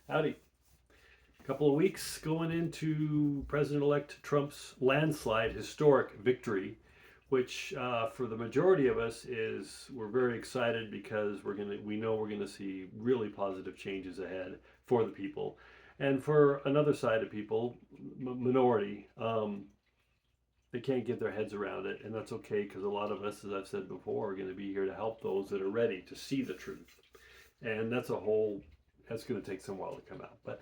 Howdy. A couple of weeks going into President-elect Trump's landslide historic victory, which for the majority of us is we're very excited because we know we're gonna see really positive changes ahead for the people, and for another side of people, minority, they can't get their heads around it, and that's okay because a lot of us, as I've said before, are going to be here to help those that are ready to see the truth, and that's going to take some while to come out. But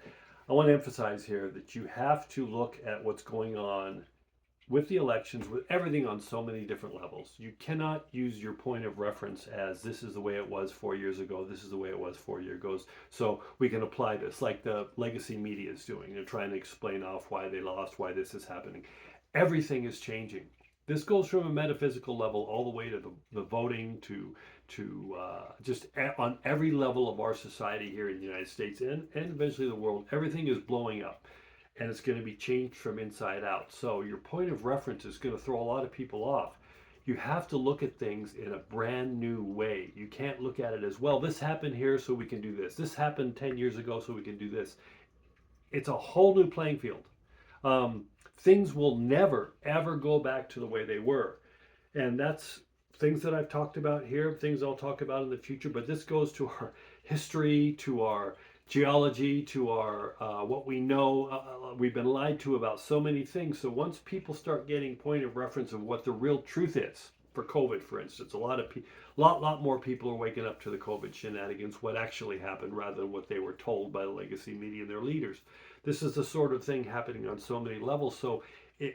I want to emphasize here that you have to look at what's going on with the elections, with everything on so many different levels. You cannot use your point of reference as this is the way it was 4 years ago, this is the way it was 4 years ago, so we can apply this like the legacy media is doing. They're trying to explain off why they lost, why this is happening. Everything is changing. This goes from a metaphysical level all the way to the voting to on every level of our society here in the United States and eventually the world. Everything is blowing up and it's going to be changed from inside out. So your point of reference is going to throw a lot of people off. You have to look at things in a brand new way. You can't look at it as, well, this happened here, so we can do this. This happened 10 years ago, so we can do this. It's a whole new playing field. Um, Things will never, ever go back to the way they were. And that's things that I've talked about here, things I'll talk about in the future, but this goes to our history, to our geology, to our what we know. We've been lied to about so many things. So once people start getting point of reference of what the real truth is, for COVID, for instance, lot more people are waking up to the COVID shenanigans, what actually happened, rather than what they were told by the legacy media and their leaders. This is the sort of thing happening on so many levels. So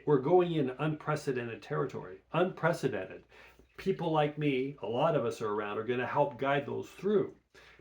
we're going in unprecedented territory, unprecedented. People like me, a lot of us are around, are going to help guide those through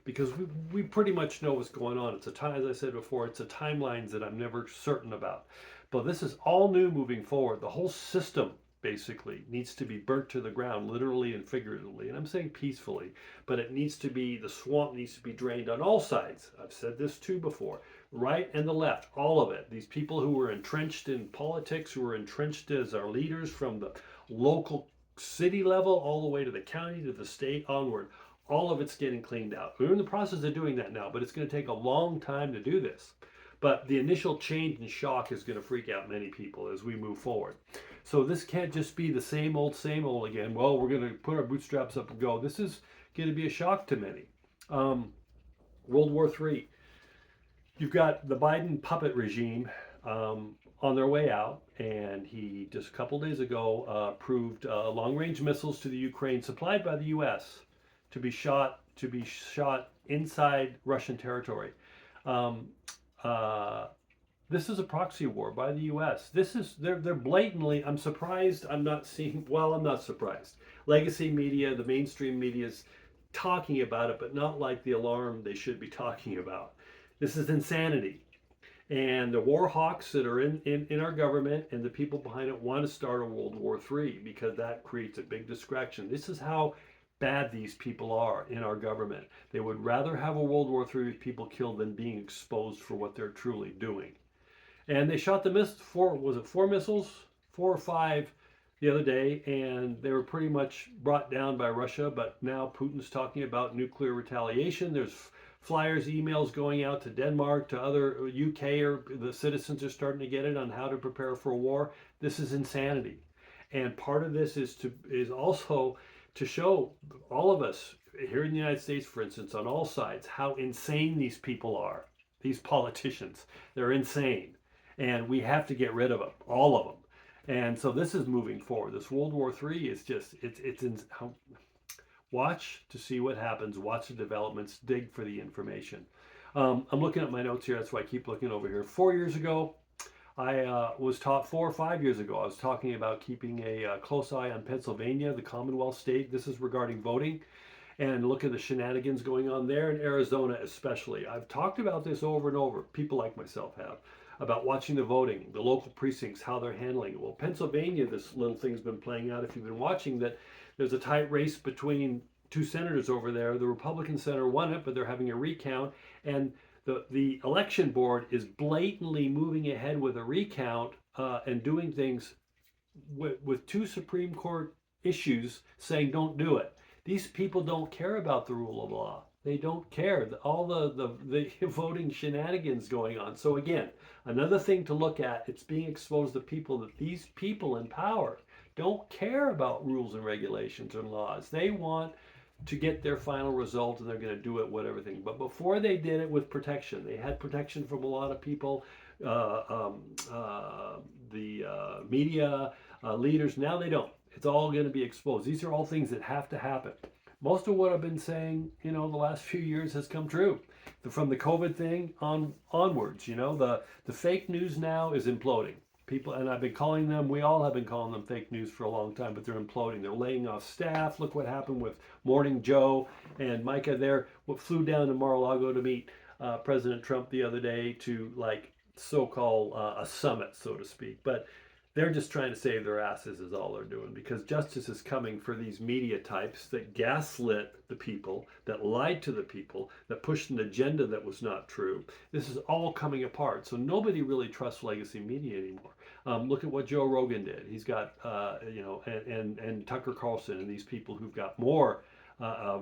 because we pretty much know what's going on. It's a time, as I said before, it's a timelines that I'm never certain about. But this is all new moving forward. The whole system basically needs to be burnt to the ground, literally and figuratively. And I'm saying peacefully, but it needs to be, the swamp needs to be drained on all sides. I've said this too before, right and the left, all of it. These people who were entrenched in politics, who were entrenched as our leaders from the local city level all the way to the county, to the state, onward. All of it's getting cleaned out. We're in the process of doing that now, but it's going to take a long time to do this. But the initial change and shock is going to freak out many people as we move forward. So this can't just be the same old again. Well, we're going to put our bootstraps up and go. This is going to be a shock to many. World War III. You've got the Biden puppet regime on their way out, and he just a couple days ago approved long-range missiles to the Ukraine, supplied by the U.S. to be shot inside Russian territory. Um, uh, this is a proxy war by the U.S. They're blatantly. I'm surprised. I'm not seeing. Well, I'm not surprised. Legacy media, the mainstream media is talking about it, but not like the alarm they should be talking about. This is insanity. And the war hawks that are in our government and the people behind it want to start a World War III because that creates a big distraction. This is how bad these people are in our government. They would rather have a World War III with people killed than being exposed for what they're truly doing. And they shot the was it four missiles? Four or five the other day, and they were pretty much brought down by Russia, but now Putin's talking about nuclear retaliation. There's flyers, emails going out to Denmark, to other UK, or the citizens are starting to get it on how to prepare for a war. This is insanity. And part of this is also to show all of us here in the United States, for instance, on all sides, how insane these people are. These politicians, they're insane. And we have to get rid of them, all of them. And so this is moving forward. This World War III is just, it's in, watch to see what happens, watch the developments, dig for the information. I'm looking at my notes here, that's why I keep looking over here. 4 years ago, I was taught 4 or 5 years ago, I was talking about keeping a close eye on Pennsylvania, the Commonwealth state. This is regarding voting. And look at the shenanigans going on there, in Arizona especially. I've talked about this over and over, people like myself have, about watching the voting, the local precincts, how they're handling it. Well, Pennsylvania, this little thing's been playing out, if you've been watching, that there's a tight race between two senators over there. The Republican senator won it, but they're having a recount, and the election board is blatantly moving ahead with a recount and doing things with two Supreme Court issues saying don't do it. These people don't care about the rule of law. They don't care. All the voting shenanigans going on. So again, another thing to look at, it's being exposed to people that these people in power don't care about rules and regulations and laws. They want to get their final result and they're going to do it with everything. But before they did it with protection, they had protection from a lot of people, uh, um, the media leaders. Now they don't. It's all going to be exposed. These are all things that have to happen. Most of what I've been saying, the last few years has come true. From the COVID thing onwards, the fake news now is imploding. People, and I've been calling them, we all have been calling them fake news for a long time, but they're imploding. They're laying off staff. Look what happened with Morning Joe and Micah there. Flew down to Mar-a-Lago to meet President Trump the other day to so-called a summit, so to speak. But they're just trying to save their asses is all they're doing, because justice is coming for these media types that gaslit the people, that lied to the people, that pushed an agenda that was not true. This is all coming apart. So nobody really trusts legacy media anymore. Look at what Joe Rogan did. He's got, and Tucker Carlson and these people who've got more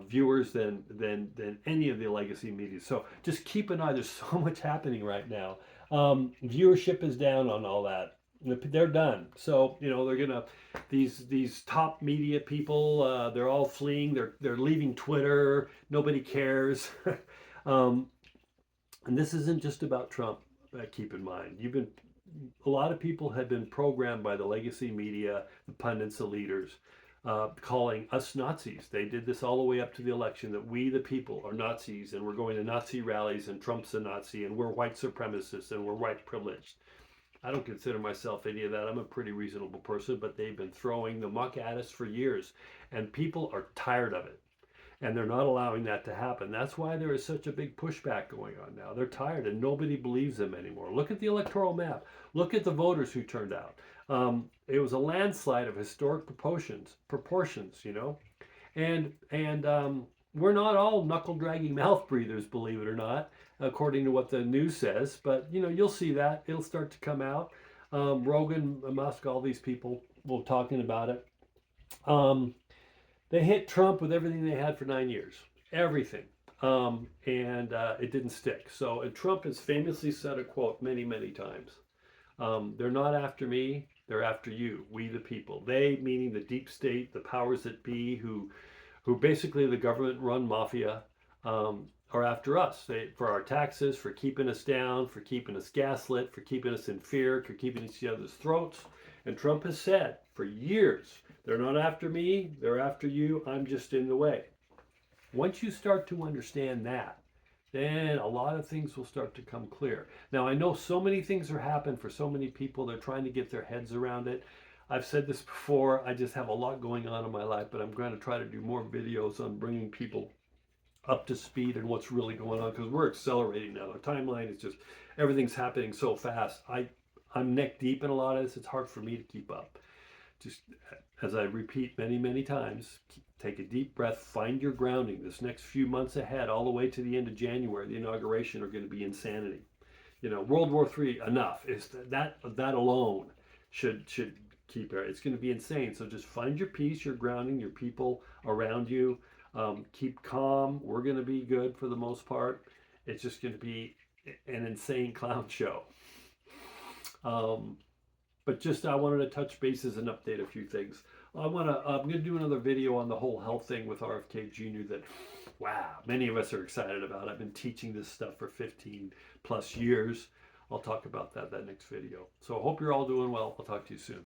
viewers than any of the legacy media. So just keep an eye. There's so much happening right now. Viewership is down on all that. They're done. So they're gonna these top media people. They're all fleeing. They're leaving Twitter. Nobody cares. And this isn't just about Trump. Keep in mind, a lot of people have been programmed by the legacy media, the pundits, the leaders, calling us Nazis. They did this all the way up to the election, that we, the people, are Nazis, and we're going to Nazi rallies, and Trump's a Nazi, and we're white supremacists, and we're white privileged. I don't consider myself any of that. I'm a pretty reasonable person, but they've been throwing the muck at us for years, and people are tired of it, and they're not allowing that to happen. That's why there is such a big pushback going on now. They're tired, and nobody believes them anymore. Look at the electoral map. Look at the voters who turned out. It was a landslide of historic proportions, and we're not all knuckle-dragging mouth breathers, believe it or not, according to what the news says. But, you'll see that. It'll start to come out. Rogan, Musk, all these people will talking about it. They hit Trump with everything they had for 9 years. Everything. And it didn't stick. So, and Trump has famously said a quote many, many times. They're not after me. They're after you, we the people. They, meaning the deep state, the powers that be, who basically the government-run mafia, are after us. For our taxes, for keeping us down, for keeping us gaslit, for keeping us in fear, for keeping each other's throats. And Trump has said for years, they're not after me, they're after you, I'm just in the way. Once you start to understand that, then a lot of things will start to come clear. Now, I know so many things are happening for so many people. They're trying to get their heads around it. I've said this before, I just have a lot going on in my life, but I'm going to try to do more videos on bringing people up to speed and what's really going on, because we're accelerating now. The timeline is just, everything's happening so fast. I'm neck deep in a lot of this. It's hard for me to keep up. Just as I repeat many, many times, take a deep breath, find your grounding. This next few months ahead, all the way to the end of January, the inauguration, are going to be insanity. World War III, enough. Is that alone should keep it. It's going to be insane. So just find your peace, your grounding, your people around you. Keep calm. We're going to be good for the most part. It's just going to be an insane clown show. But just I wanted to touch bases and update a few things. I'm going to do another video on the whole health thing with RFK Jr. that, wow, many of us are excited about. I've been teaching this stuff for 15 plus years. I'll talk about that next video. So I hope you're all doing well. I'll talk to you soon.